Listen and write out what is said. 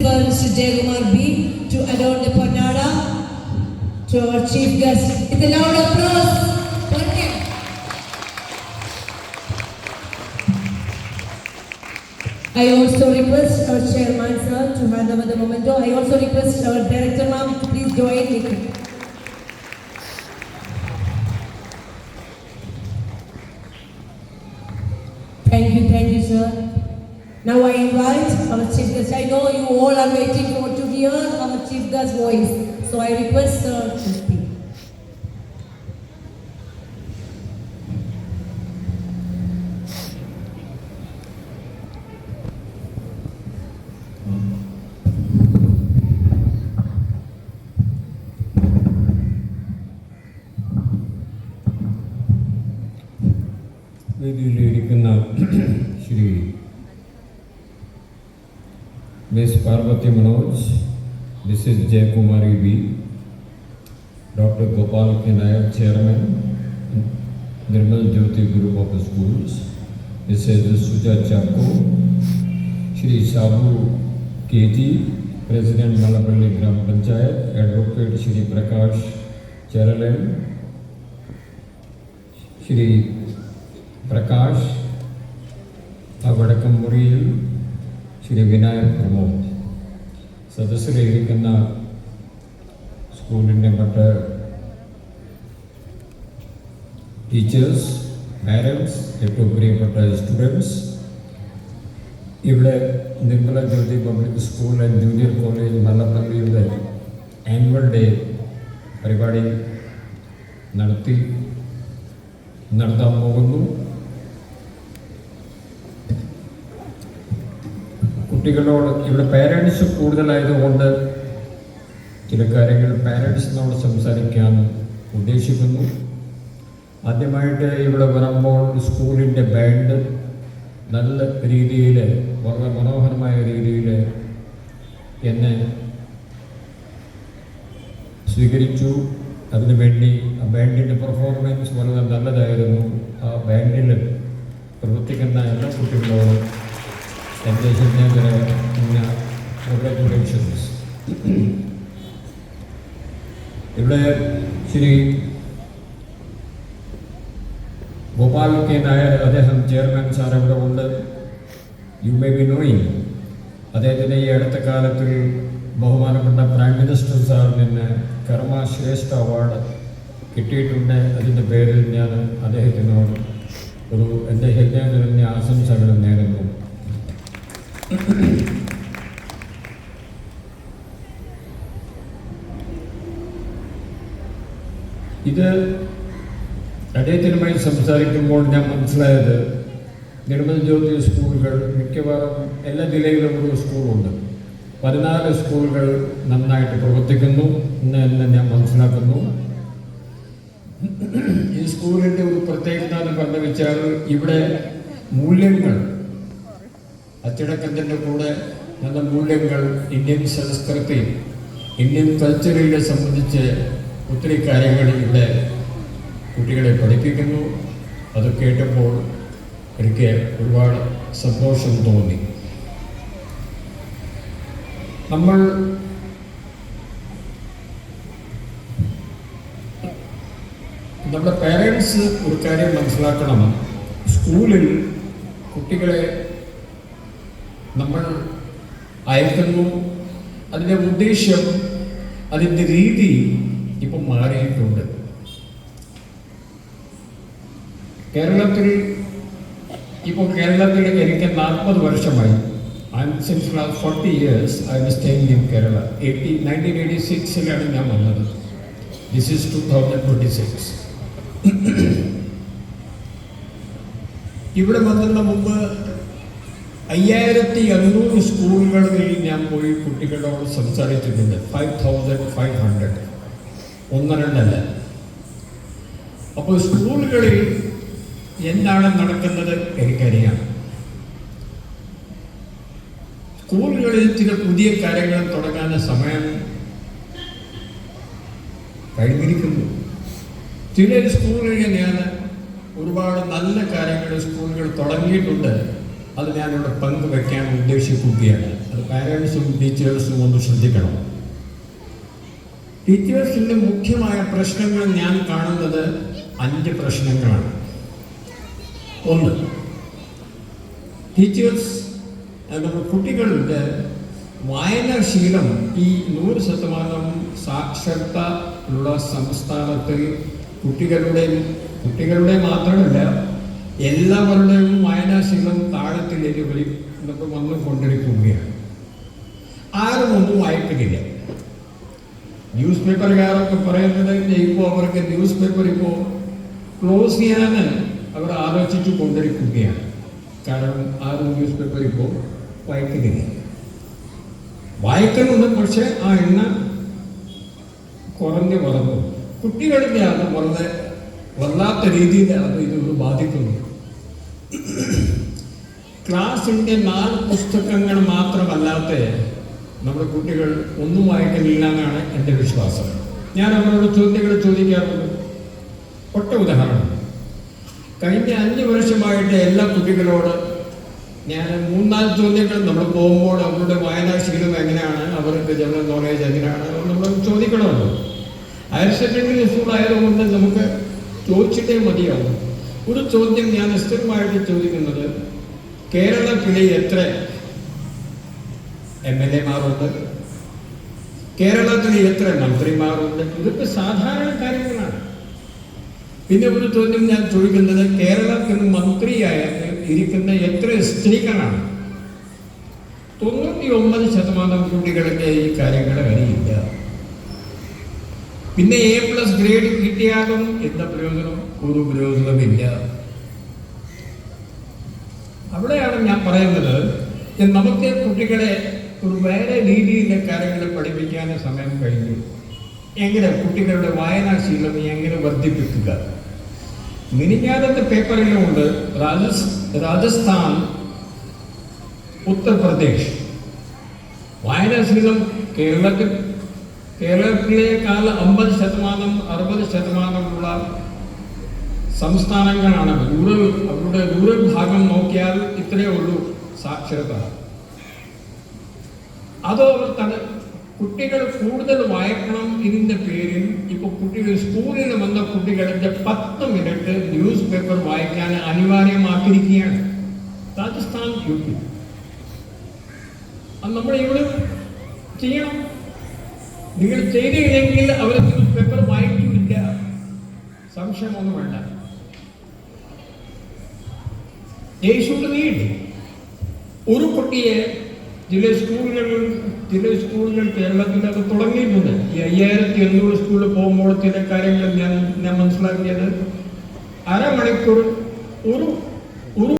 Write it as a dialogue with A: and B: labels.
A: Mr. Jaykumar B to adorn the Pannada to our chief guest. With a loud applause for him. I also request our chairman sir to hand over the memento. I also request our director ma'am to please join me. Thank you, sir. Now I invite our chief guest. I know you all are waiting for to hear our chief guest's voice. So I request sir to speak.
B: വേദിയിലിരിക്കുന്ന Shri Miss Parvathy Manoj, Mrs Jayakumari B, doctor Gopal K Nair chairman Nirmal Jyothi group of schools, Mrs Suja Chacko, Shri Sabu K G president Mallappally grama panchayat, advocate Shri Prakash Cheralan, Shri Prakash Vadakkammuriyil, Shri Vinayak Pramod, സദസ്സിലിരിക്കുന്ന സ്കൂളിൻ്റെ മറ്റ് teachers, parents, ഏറ്റവും പ്രിയപ്പെട്ട students, ഇവിടെ Nirmala Jyothi public school and junior college മല്ലപ്പള്ളിയുടെ annual day പരിപാടി നടത്താൻ പോകുന്നു. കുട്ടികളോട് ഇവിടെ പാരൻസ് കൂടുതലായതുകൊണ്ട് ചില കാര്യങ്ങൾ പാരൻസിനോട് സംസാരിക്കാൻ ഉദ്ദേശിക്കുന്നു. ആദ്യമായിട്ട് ഇവിടെ വരുമ്പോൾ സ്കൂളിൻ്റെ ബാൻഡ് നല്ല രീതിയിൽ, വളരെ മനോഹരമായ രീതിയിൽ എന്നെ സ്വീകരിച്ചു. അതിനുവേണ്ടി ആ ബാൻഡിൻ്റെ പെർഫോമൻസ് വളരെ നല്ലതായിരുന്നു. ആ ബാൻഡിൽ പ്രവർത്തിക്കുന്ന എല്ലാ കുട്ടികളോടും എൻ്റെ ഹൃദയപരമായ കൺഗ്രാറ്റുലേഷൻസ്. ഇവിടെ ശ്രീ ഗോപാൽ കെ നായർ, അദ്ദേഹം ചെയർമാൻ സാർ ഇവിടെ ഉണ്ട്. യു മേ ബി നോയിങ്, അദ്ദേഹത്തിന് ഈ അടുത്ത കാലത്തിൽ ബഹുമാനപ്പെട്ട പ്രൈം മിനിസ്റ്റർ സാറിൽ നിന്ന് കർമ്മ ശ്രേഷ്ഠ അവാർഡ് കിട്ടിയിട്ടുണ്ട്. അതിൻ്റെ പേരിൽ ഞാൻ അദ്ദേഹത്തിനോട് എൻ്റെ ഹൃദയം നിറഞ്ഞ ആശംസകൾ നേരുന്നു. ഇത് അദ്ദേഹത്തിനുമായി സംസാരിക്കുമ്പോൾ ഞാൻ മനസ്സിലായത്, നിർമ്മൽ ജ്യോതി സ്കൂളുകൾ മിക്കവാറും എല്ലാ ജില്ലയിലും ഒരു സ്കൂളുണ്ട്. 14 സ്കൂളുകൾ നന്നായിട്ട് പ്രവർത്തിക്കുന്നു എന്ന് ഞാൻ മനസ്സിലാക്കുന്നു. ഈ സ്കൂളിൻ്റെ ഒരു പ്രത്യേകത എന്ന് പറഞ്ഞു വെച്ചാൽ, ഇവിടെ മൂല്യങ്ങൾ, അച്ചടക്കത്തിൻ്റെ കൂടെ നല്ല മൂല്യങ്ങൾ, ഇന്ത്യൻ സംസ്കൃതി, ഇന്ത്യൻ കൾച്ചറിനെ സംബന്ധിച്ച് ഒത്തിരി കാര്യങ്ങൾ ഇവിടെ കുട്ടികളെ പഠിപ്പിക്കുന്നു. അത് കേട്ടപ്പോൾ എനിക്ക് ഒരുപാട് സന്തോഷം തോന്നി. നമ്മുടെ പേരൻസ് ഒരു കാര്യം മനസ്സിലാക്കണം. സ്കൂളിൽ കുട്ടികളെ നമ്മൾ അയക്കുന്നു, അതിൻ്റെ ഉദ്ദേശ്യം, അതിൻ്റെ രീതി ഇപ്പം മാറിയിട്ടുണ്ട്. കേരളത്തിൽ എനിക്ക് 40 വർഷമായി. Since last 40 years I am staying in Kerala. 1986 ഞാൻ വന്നത്. This is 2026. ഇവിടെ വന്നതിന് മുമ്പ് 5500 സ്കൂളുകളിൽ ഞാൻ പോയി കുട്ടികളോട് സംസാരിച്ചിട്ടുണ്ട്. 5500, 1-2 അപ്പോൾ സ്കൂളുകളിൽ എന്താണ് നടക്കുന്നത് എനിക്കറിയാം. സ്കൂളുകളിൽ ചില പുതിയ കാര്യങ്ങൾ തുടങ്ങാൻ സമയം കഴിഞ്ഞിരിക്കുന്നു. ചില സ്കൂളുകളിൽ ഞാൻ ഒരുപാട് നല്ല കാര്യങ്ങൾ സ്കൂളുകൾ തുടങ്ങിയിട്ടുണ്ട്. അത് ഞാനിവിടെ പങ്കുവെക്കാൻ ഉദ്ദേശിക്കുകയാണ്. പാരൻസും ടീച്ചേഴ്സും ഒന്ന് ശ്രദ്ധിക്കണം. ടീച്ചേഴ്സിൻ്റെ മുഖ്യമായ പ്രശ്നങ്ങൾ ഞാൻ കാണുന്നത് 5 പ്രശ്നങ്ങളാണ്. ഒന്ന്, ടീച്ചേഴ്സ് നമ്മുടെ കുട്ടികളുടെ വായനാശീലം ഈ 100% സാക്ഷരത ഉള്ള സംസ്ഥാനത്തിൽ കുട്ടികളുടെ മാത്രമല്ല എല്ലാവരുടെയും വായനാശീലം താഴത്തിലേക്ക് നമുക്ക് വന്നുകൊണ്ടിരിക്കുകയാണ്. ആരും ഒന്നും വായിക്കുന്നില്ല. ന്യൂസ് പേപ്പറുകാരൊക്കെ പറയുന്നത് ഇപ്പോൾ അവർക്ക് ന്യൂസ് പേപ്പർ ഇപ്പോൾ ക്ലോസ് ചെയ്യാൻ അവർ ആലോചിച്ചു കൊണ്ടിരിക്കുകയാണ്. കാരണം ആരും ന്യൂസ് പേപ്പർ ഇപ്പോൾ വായിക്കുന്നില്ല. വായിക്കുന്നുണ്ട്, പക്ഷേ ആ എണ്ണ കുറഞ്ഞു വന്നു. കുട്ടികളുടെ അത് വളരെ വല്ലാത്ത രീതിയിൽ ഇത് ബാധിക്കുന്നു. ക്ലാസിൻ്റെ 4 പുസ്തകങ്ങൾ മാത്രമല്ലാത്ത നമ്മുടെ കുട്ടികൾ ഒന്നും വായിക്കുന്നില്ല എന്നാണ് എൻ്റെ വിശ്വാസം. ഞാൻ അവരോട് ചോദ്യങ്ങൾ ചോദിക്കാറുണ്ട്. ഒറ്റ ഉദാഹരണം, കഴിഞ്ഞ 5 വർഷമായിട്ട് എല്ലാ കുട്ടികളോട് ഞാൻ 3-4 ചോദ്യങ്ങൾ നമ്മൾ പോകുമ്പോൾ അവരുടെ വായനാശീലം എങ്ങനെയാണ്, അവർക്ക് ജനറൽ നോളേജ് എങ്ങനെയാണ് നമ്മൾ ചോദിക്കണമല്ലോ. ഹയർ സെക്കൻഡറി സ്കൂൾ ആയതുകൊണ്ട് നമുക്ക് ചോദിച്ചിട്ടേ മതിയാവും. ഒരു ചോദ്യം ഞാൻ സ്ഥിരമായിട്ട് ചോദിക്കുന്നത്, കേരളത്തിലെ എത്ര MLA-മാരുണ്ട്, കേരളത്തിൽ എത്ര മന്ത്രിമാരുണ്ട്? ഇതൊക്കെ സാധാരണ കാര്യങ്ങളാണ്. പിന്നെ ഒരു ചോദ്യം ഞാൻ ചോദിക്കുന്നത്, കേരളത്തിൽ മന്ത്രിയായ ഇരിക്കുന്ന എത്ര സ്ത്രീകളാണ്? 99% കുട്ടികൾക്ക് ഈ കാര്യങ്ങൾ അറിയില്ല. പിന്നെ A+ ഗ്രേഡ് കിട്ടിയാലും എന്താ പ്രയോജനം? ഒരു പ്രയോജനമില്ല. അവിടെയാണ് ഞാൻ പറയുന്നത്, നമുക്ക് കുട്ടികളെ ഒരു വേറെ രീതിയിലെ കാര്യങ്ങൾ പഠിപ്പിക്കാൻ സമയം കഴിഞ്ഞു. എങ്ങനെ കുട്ടികളുടെ വായനാശീലം എങ്ങനെ വർദ്ധിപ്പിക്കുക? മിനിഞ്ഞാറത്തെ പേപ്പറിലുമുണ്ട്, രാജസ്ഥാൻ, ഉത്തർപ്രദേശ് വായനാശീലം കേരളത്തിലേക്കാൾ 50%, 60% ഉള്ള സംസ്ഥാനങ്ങളാണ്. അവരുടെ റൂറൽ ഭാഗം നോക്കിയാൽ ഇത്രയേ ഉള്ളൂ സാക്ഷരത. അതോ കുട്ടികൾ കൂടുതൽ വായിക്കണം ഇതിൻ്റെ പേരിൽ ഇപ്പോൾ കുട്ടികൾ സ്കൂളിൽ വന്ന കുട്ടികളുടെ 10 മിനിറ്റ് ന്യൂസ് പേപ്പർ വായിക്കാൻ അനിവാര്യമാക്കിയിരിക്കുകയാണ്. രാജസ്ഥാൻ, UP. അത് നമ്മൾ ഇവിടെ ചെയ്യണം. നിങ്ങൾ ചെയ്തില്ലെങ്കിൽ അവർ ന്യൂസ് പേപ്പർ വായിക്കില്ല, സംശയമൊന്നും വേണ്ട. ഒരു കുട്ടിയെ ചില സ്കൂളുകൾ കേരളത്തിൽ അത് തുടങ്ങിയിട്ടുണ്ട്. ഈ 5800 സ്കൂളിൽ പോകുമ്പോൾ ചില കാര്യങ്ങൾ ഞാൻ മനസ്സിലാക്കിയത്, അരമണിക്കൂർ ഒരു